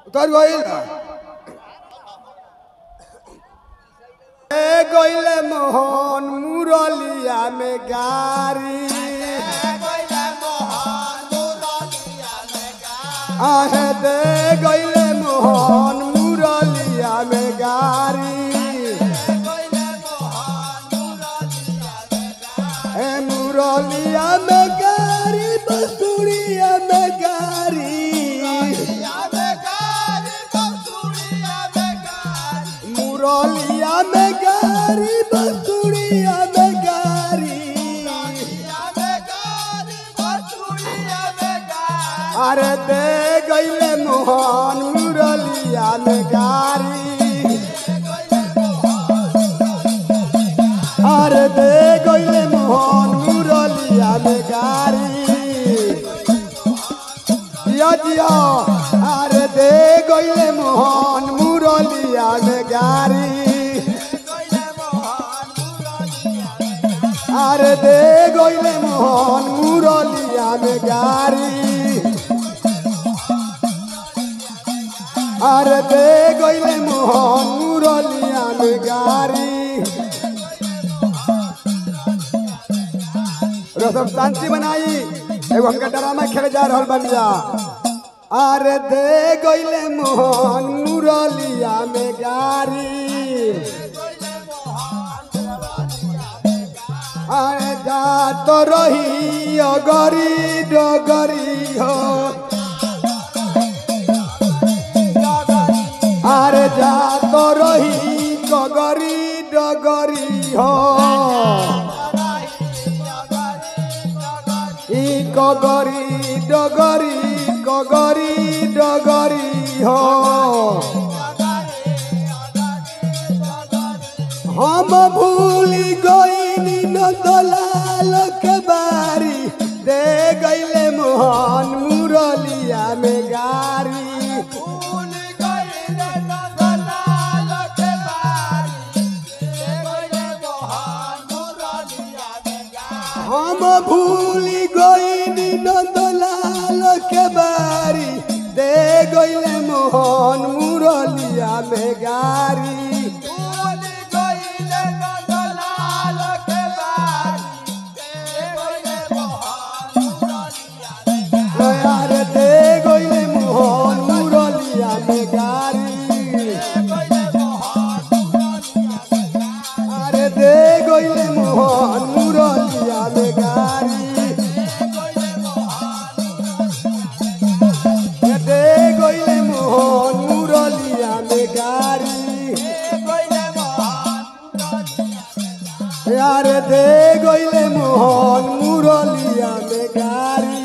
उतर गइल गइले मोहन मुरलिया में गारी आहे दे गइले मोहन मुरलिया में गारी मुरलिया में गारी बसुरिया में गारी मुरलिया में गारी बसुरिया में गारी अरे दे गइले मोहन मुरलिया में गारी अरे दे गइले मोहन मुरलिया में गारी जिया जिया अरे दे गइले मोहन मुरलिया में गारी अरे दे गइले मोहन मुरलिया में गारी अरे दे गइले मोहन मुरलिया में गारी सब शांति बनाई एगो हमका ड्रामा खेले जा रहल बनिया अरे दे गइले मोहन मुरलिया में गारी अरे जा तो रही अगरी डगरी हो अरे जा तो रही कगरी डगरी हो कगरी डगरी कगरी डगरी हो हम भूल गइनी न दलाल के बारी दे गइले मोहन मुरलिया में गारी हम भूल गइनी नंदलाल के बारी दे गइले मोहन मुरलिया में गारी अरे दे गइले मोहन मुरलिया में गारी अरे दे गइले मोहन मुरलिया में गारी दे गइले मोहन मुरलिया में गारी यार दे गइले मोहन मुरलिया में गारी